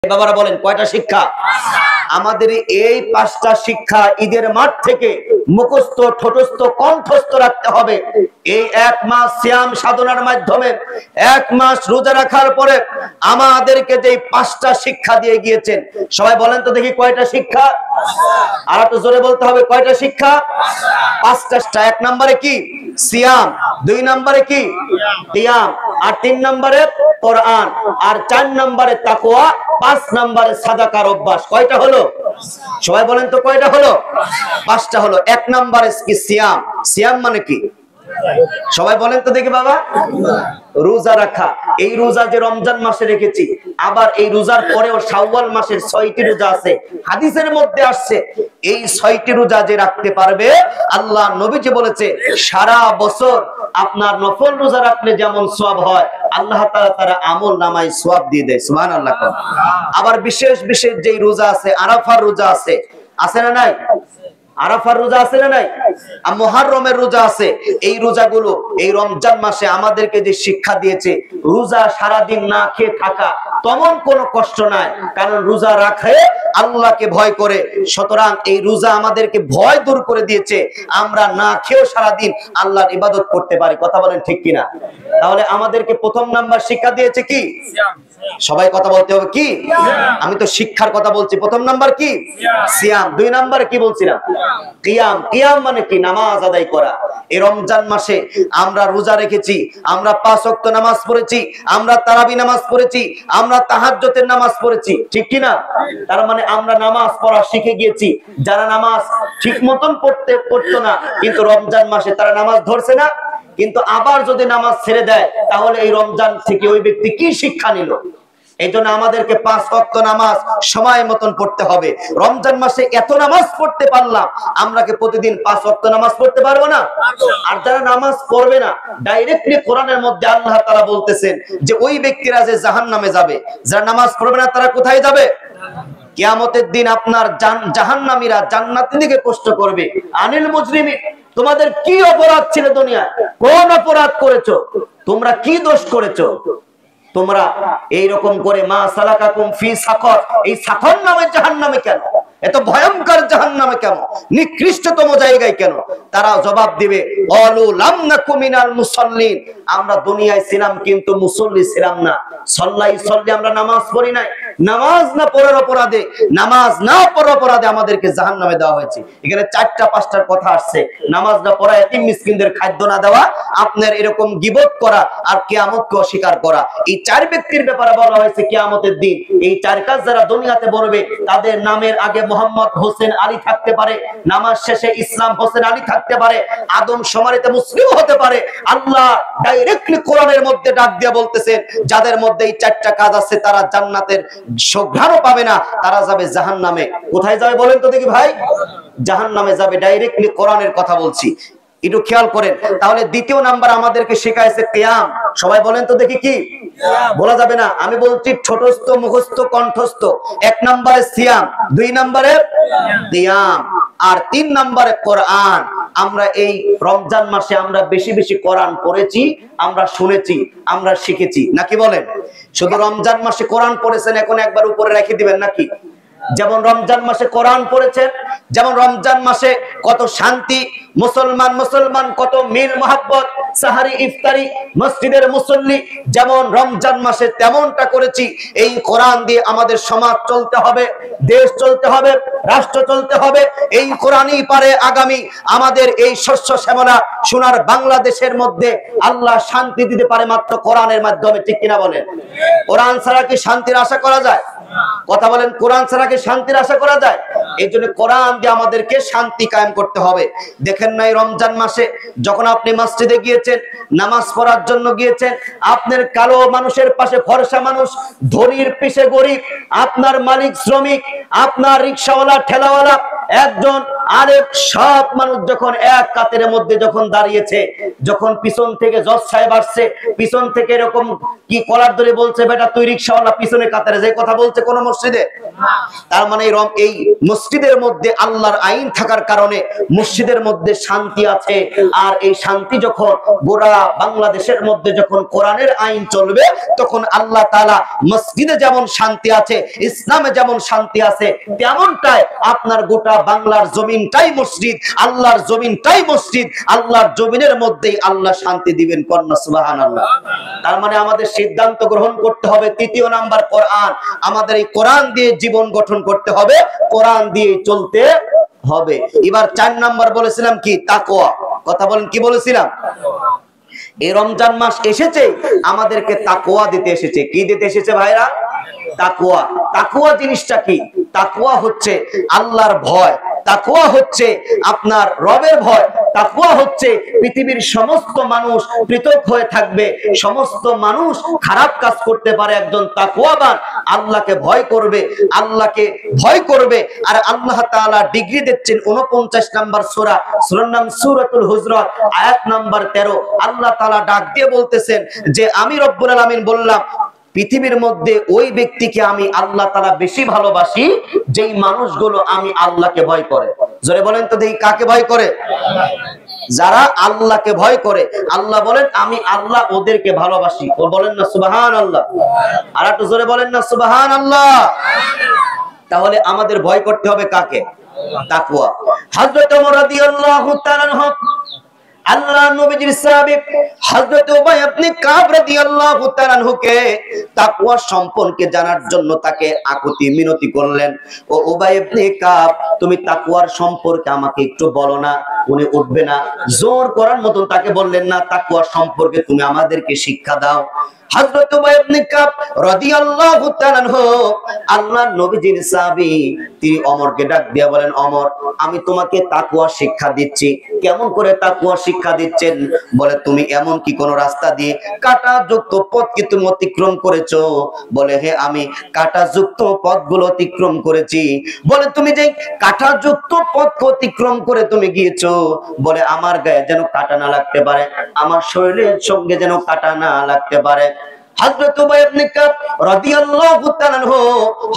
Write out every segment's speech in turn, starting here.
বাবারা বলেন কয়টা শিক্ষা? আমাদের এই 5টা শিক্ষা ঈদের মাঠ থেকে মুখস্থ, ঠোঁটস্থ, কণ্ঠস্থ রাখতে হবে। এই 1 মাস সিয়াম সাধনার মাধ্যমে 1 মাস রোজা রাখার পরে আমাদেরকে যে 5টা শিক্ষা দিয়ে গিয়েছেন, সবাই বলেন তো দেখি কয়টা শিক্ষা? আর একটু জোরে বলতে হবে, কয়টা শিক্ষা? 5টা। 1 নম্বরে কি? সিয়াম। 2 নম্বরে কি? কিয়াম। আর 3 নম্বরে কোরআন। আর 4 নম্বরে তাকওয়া। 5 নম্বরে সাদাকার অভ্যাস। কয়টা হলো? সবাই বলেন তো কয়টা হলো? 5টা হলো। 1 নম্বরে কি? সিয়াম। সিয়াম মানে কি? সবাই বলেন তো দেখি বাবা। রোজা রাখা। এই রোজা যে রমজান মাসে রেখেছি, আবার এই রোজার পরেও শাওয়াল মাসের 6টি রোজা আছে। হাদিসের মধ্যে আসছে এই 6টি রোজা যে রাখতে পারবে, আল্লাহ নবীজি বলেছে সারা বছর আপনার নফল রোজা রাখলে যেমন সওয়াব হয়, আল্লাহ তাআলা তার আমল নামায় সওয়াব দিয়ে দেয়। সুবহানাল্লাহ। আবার বিশেষ বিশেষ যেই রোজা আছে, আরাফার রোজা আছে, আছে না নাই? আরাফার রোজা আছে না নাই? আর মুহররমের রোজা আছে। এই রোজাগুলো এই রমজান মাসে আমাদেরকে যে শিক্ষা দিয়েছে, রোজা সারা দিন না খেয়ে থাকা তেমন কোনো কষ্ট নাই, কারণ রোজা রাখে আল্লাহকে ভয় করে। সুতরাং এই রোজা আমাদেরকে ভয় দূর করে দিয়েছে, আমরা না খেয়েও সারা দিন আল্লাহর ইবাদত করতে পারি। কথা বলেন ঠিক কিনা? তাহলে আমাদেরকে প্রথম নাম্বার শিক্ষা দিয়েছে কি? সবাই কথা বলতে হবে কি? আমি তো শিক্ষার কথা বলছি। প্রথম নাম্বার কি? সিয়াম। 2 নাম্বার কি বলছিলাম? কিয়াম। কিয়াম মানে কি? নামাজ আদায় করা। এই রমজান মাসে আমরা রোজা রেখেছি, আমরা 5 ওয়াক্ত নামাজ পড়েছি, আমরা তারাবি নামাজ পড়েছি, আমরা তাহাজ্জুদের নামাজ পড়েছি, ঠিক কি না? তার মানে আমরা নামাজ পড়া শিখে গিয়েছি। যারা নামাজ ঠিক মতন পড়তো না, কিন্তু রমজান মাসে তারা নামাজ ধরছে না, কিন্তু আবার যদি নামাজ ছেড়ে দেয়, তাহলে এই রমজান থেকে ওই ব্যক্তি কি শিক্ষা নিল? এই জন্য আমাদেরকে 5 ওয়াক্ত নামাজ সময় মতন পড়তে হবে। রমজান মাসে এত নামাজ পড়তে পারলাম, আমরা কি প্রতিদিন 5 ওয়াক্ত নামাজ পড়তে পারবো না? আর যারা নামাজ পড়বে না, ডাইরেক্টলি কোরআনের মধ্যে আল্লাহ তাআলা বলতেছেন যে ওই ব্যক্তিরা যে জাহান্নামে যাবে। যারা নামাজ পড়বে না তারা কোথায় যাবে? কিয়ামতের দিন আপনার জাহান্নামীরা জান্নাতের দিকে প্রশ্ন করবে, আনিল মুজরিমিন, তোমাদের কি অপরাধ ছিল দুনিয়ায়? কোন অপরাধ করেছো? তোমরা কি দোষ করেছো? তোমরা এইরকম করে মা সালাকাকুম ফি সাকর, এই সাকর নামে জাহান্নামে কেন? এত ভয়ঙ্কর জাহান্নামে কেন? নিকৃষ্টতম জায়গায় কেন? তারা জবাব দিবে, ক্বালু লাম নাকু মিনাল মুসাল্লিন, আমরা দুনিয়ায় ছিলাম কিন্তু মুসল্লি ছিলাম না। সল্লি আমরা নামাজ পড়ি নাই। নামাজ না পড়ার অপরাধে, নামাজ না পড়ার অপরাধে আমাদেরকে জাহান্নামে দেওয়া হয়েছে। এখানে 4টা 5টার কথা আসছে। নামাজ না পড়া, এতিম মিসকিনদের খাদ্য না দেওয়া, আপনার এরকম গীবত করা, আর কিয়ামতকে অস্বীকার করা। এই 4 ব্যক্তির ব্যাপারে বলা হয়েছে কিয়ামতের দিন এই 4 কাজ যারা দুনিয়াতে করবে, তাদের নামের আগে মোহাম্মদ হোসেন আলী থাকতে পারে, নামাজ শেষে ইসলাম হোসেন আলী থাকতে পারে, আদম সমারিতে মুসলিম হতে পারে। আল্লাহ ডাইরেক্টলি কোরআনের মধ্যে ডাক দিয়ে বলতেছেন, যাদের মধ্যে এই 4টা কাজ আছে তারা জান্নাতের সুঘ্রাণও পাবে না, তারা যাবে জাহান্নামে। কোথায় যাবে বলেন তো দেখি ভাই? জাহান্নামে যাবে। ডাইরেক্টলি কোরআনের কথা বলছি, একটু খেয়াল করেন। তাহলে 2য় নাম্বার আমাদেরকে শেখাইছে কিয়াম। সবাই বলেন তো দেখি কি? বলা যাবে না, আমি বলছি ঠোঁটস্থ, মুখস্থ, কণ্ঠস্থ। 1 নম্বরে সিয়াম, 2 নম্বরে কিয়াম, আর 3 নম্বরে কোরআন। আমরা এই রমজান মাসে আমরা বেশি বেশি কোরআন পড়েছি, আমরা শুনেছি, আমরা শিখেছি, নাকি বলেন? শুধু রমজান মাসে কোরআন পড়েছেন, এখন একবার উপরে রেখে দিবেন নাকি? যেমন রমজান মাসে কোরআন পড়েছেন, যেমন রমজান মাসে কত শান্তি, মুসলমান কত মিল মহব্বত, সাহারি ইফতারি, মসজিদের মুসল্লি, যেমন রমজান মাসে তেমনটা করেছি। এই কোরআন দিয়ে আমাদের সমাজ চলতে হবে, দেশ চলতে হবে, রাষ্ট্র চলতে হবে। এই কোরআনই পারে আগামী আমাদের এই শস্য শ্যামলা সোনার বাংলাদেশের মধ্যে আল্লাহ শান্তি দিতে পারে মাত্র কোরআনের মাধ্যমে, ঠিক কিনা বলেন? কোরআন ছাড়া কি শান্তির আশা করা যায়? কথা বলেন, কোরআন ছাড়া কি শান্তির আশা করা যায়? এই জন্য কোরআন দিয়ে আমাদেরকে শান্তি কায়েম করতে হবে। দেখেন না, এই রমজান মাসে যখন আপনি মসজিদে গিয়েছেন, নামাজ পড়ার জন্য গিয়েছেন, আপনার কালো মানুষের পাশে ফর্সা মানুষ, ধনীর পিছে গরিব, আপনার মালিক শ্রমিক, আপনার রিকশাওয়ালা ঠেলাওয়ালা, একজন আরেক সব মানুষ যখন এক কাতারের মধ্যে যখন দাঁড়িয়েছে, যখন পিছন থেকে জজ সাহেব আসছে, পিছন থেকে এরকম কি কলার ধরে বলছে, বেটা তুই রিকশাওয়ালা পিছনে কাতারে, যে কথা বলছে কোন মসজিদে? তার মানে এই মসজিদের মধ্যে আল্লাহর আইন থাকার কারণে মসজিদের মধ্যে শান্তি আছে। আর এই শান্তি যখন গোটা বাংলাদেশের মধ্যে যখন কোরআনের আইন চলবে, তখন আল্লাহ তাআলা মসজিদে যেমন শান্তি আছে, ইসলামে যেমন শান্তি আছে, তেমনটাই আপনার গোটা বাংলার জমিনটাই মসজিদ, আল্লাহর জমিনটাই মসজিদ, আল্লাহর জমিনের মধ্যেই আল্লাহ শান্তি দিবেন। কন্যা সুবহানাল্লাহ। তার মানে আমাদের সিদ্ধান্ত গ্রহণ করতে হবে, তৃতীয় নাম্বার কোরআন। আমাদের এই কোরআন দিয়ে জীবন গঠন করতে হবে, কোরআন দিয়ে চলতে হবে। এবার 4 নাম্বার বলেছিলাম কি? তাকওয়া। কথা বলেন, কি বলেছিলাম? এই রমজান মাস এসেছে আমাদেরকে তাকওয়া দিতে এসেছে। কি দিতে এসেছে ভাইরা? তাকওয়া। তাকওয়া জিনিসটা কি? তাকওয়া হচ্ছে আল্লাহর ভয়, তাকওয়া হচ্ছে আপনার রবের ভয়, তাকওয়া হচ্ছে পৃথিবীর সমস্ত মানুষ পৃথক হয়ে থাকবে, সমস্ত মানুষ খারাপ কাজ করতে পারে, একজন তাকওয়াবান আল্লাহকে ভয় করবে, আল্লাহকে ভয় করবে। আর আল্লাহ তাআলা ডিগ্রি দিচ্ছেন 49 নাম্বার সূরা, সূরার নাম সূরাতুল হুজরাত, আয়াত নাম্বার 13। আল্লাহ তাআলা ডাক দিয়ে বলতেছেন যে আমি রব্বুল আলামিন বললাম পৃথিবীর মধ্যে ওই ব্যক্তিকে আমি আল্লাহ তাআলা বেশি ভালোবাসি যেই মানুষগুলো আমি আল্লাহকে ভয় করে। জোরে বলেন তো দেখি, কাকে ভয় করে? যারা আল্লাহকে ভয় করে। আল্লাহ বলেন আমি আল্লাহ ওদেরকে ভালোবাসি। ও বলেন না সুবহানাল্লাহ? আর একটু জোরে বলেন না সুবহানাল্লাহ? তাহলে আমাদের ভয় করতে হবে কাকে? তাকওয়া। হযরত ওমর রাদিয়াল্লাহু তাআলা আনহু, আল্লাহ নবীজির সাহাবী হযরত উবাই ইবনে কাব রাদিয়াল্লাহু তাআলা আনহুকে তাকওয়া সম্পর্কে জানার জন্য তাকে আকুতি মিনতি করলেন। ও উবাই ইবনে কাব, তুমি তাকওয়ার সম্পর্কে আমাকে একটু বলো না। উনি উঠবে না, জোর করার মতন তাকে বললেন না, তাকওয়ার সম্পর্কে তুমি আমাদেরকে শিক্ষা দাও। হযরত উবাই ইবনে কাব রাদিয়াল্লাহু তাআলা আনহু, আল্লাহর নবীজির সাহাবী, তিনি ওমরকে ডাক দিয়ে বলেন, ওমর আমি তোমাকে তাকওয়া শিক্ষা দিচ্ছি। কেমন করে তাকওয়া শিক্ষা দিচ্ছেন? বলে তুমি এমন কি কোন রাস্তা দিয়ে কাঁটাযুক্ত পথ কি তুমি অতিক্রম করেছো? বলে হ্যাঁ, আমি কাঁটাযুক্ত পথগুলো অতিক্রম করেছি। বলে তুমি যে কাঁটাযুক্ত পথ অতিক্রম করে তুমি গিয়েছো, বলে আমার গায়ে যেন কাঁটা না লাগতে পারে, আমার শরীরের সঙ্গে যেন কাঁটা না লাগতে পারে। হযরত উবাই ইবনে কাব রাদিয়াল্লাহু তাআলা আনহু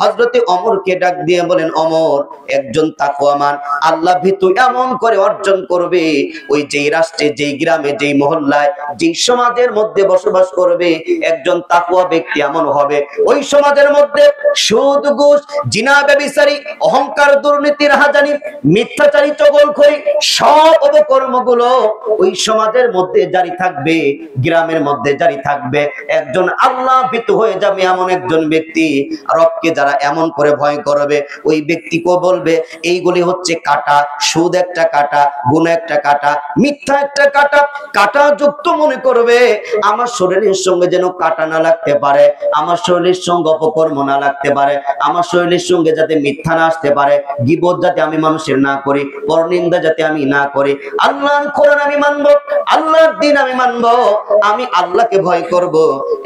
হযরত ওমরকে ডাক দিয়ে বলেন, ওমর একজন তাকওয়ামান আল্লাহ ভীতু এমন করে অর্জন করবে, ওই যেই রাষ্ট্রে, যেই গ্রামে, যেই মহল্লায়, যেই সমাজের মধ্যে বসবাস করবে, একজন তাকওয়া ব্যক্তি এমন হবে ওই সমাজের মধ্যে সুদ, ঘুষ, জিনা, ব্যভিচারী, অহংকার, দুর্নীতি, রাহাজানি, মিথ্যাচারী, চগলখড়ি সব অপকর্মগুলো ওই সমাজের মধ্যে জারি থাকবে, গ্রামের মধ্যে জারি থাকবে। একজন আল্লাহ ভীতু হয়ে যাবে এমন একজন ব্যক্তি। রবকে যারা এমন করে ভয় করবে, ওই ব্যক্তিকে বলবে এইগুলি হচ্ছে কাঁটা, সুদ একটা কাঁটা, গুনাহ একটা কাঁটা, মিথ্যা একটা কাঁটা, কাঁটা যুক্ত মনে করবে। আমার শরীরের সঙ্গে যেন কাঁটা না লাগতে পারে, আমার শরীরের সঙ্গে অপকর্ম না লাগতে পারে, আমার শরীরের সঙ্গে যাতে মিথ্যা না আসতে পারে, গীবত যাতে আমি মানুষের না করি, পরনিন্দা যাতে আমি না করি, আল্লাহর কোরআন আমি মানবো, আল্লাহর দ্বীন আমি মানবো, আমি আল্লাহকে ভয় করব।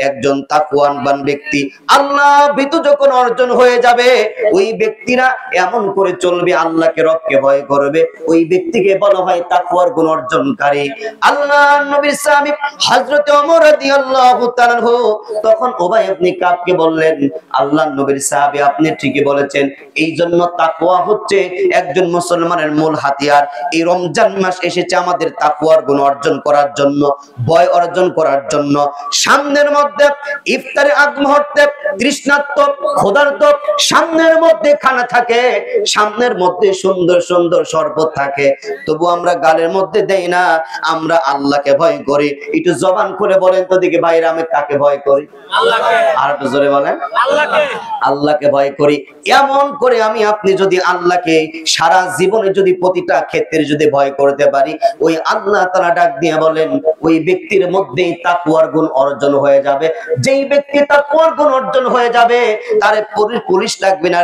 একজন তাকওয়াবান ব্যক্তি আল্লাহ ভীতু যখন অর্জন হয়ে যাবে, ওই ব্যক্তিরা এমন করে চলবে, আল্লাহকে, রবকে ভয় করবে, ওই ব্যক্তিকে বলা হয় তাকওয়ার গুণ অর্জনকারী। আল্লাহর নবীর সাহাবী হযরত ওমর রাদিয়াল্লাহু তাআলা আনহু তখন উবাই ইবনে কাবকে বললেন, আল্লাহর নবীর সাহাবী আপনি ঠিকই বলেছেন, এই জন্য তাকওয়া হচ্ছে একজন মুসলমানের মূল হাতিয়ার। এই রমজান মাস এসেছে আমাদের তাকওয়ার গুণ অর্জন করার জন্য, ভয় অর্জন করার জন্য। সামনের মধ্যে ইফতারের আগ মুহূর্তে তৃষ্ণার্ত, ক্ষুধার্ত, সামনের মধ্যে খানা থাকে, সামনের মধ্যে সুন্দর সুন্দর শরবত থাকে, তবু আমরা গালের মধ্যে দেই না, আমরা আল্লাহকে ভয় করি। একটু জবান করে বলেন তো দেখি ভাইরা, আমি কাকে ভয় করি? আল্লাহকে। আর একটু জোরে বলেন, আল্লাহকে। আল্লাহকে ভয় করি। এমন করে আমি আপনি যদি আল্লাহকে সারা জীবনে যদি প্রতিটা ক্ষেত্রে যদি ভয় করতে পারি, ওই আল্লাহ তাআলা ডাক দিয়ে বলেন ওই ব্যক্তির মধ্যেই তাকওয়ার গুণ অর্জন হয়ে যাবে। যেই ব্যক্তি তাকওয়ার গুণ অর্জন হয়ে যাবে, তার পুলিশ লাগবে না।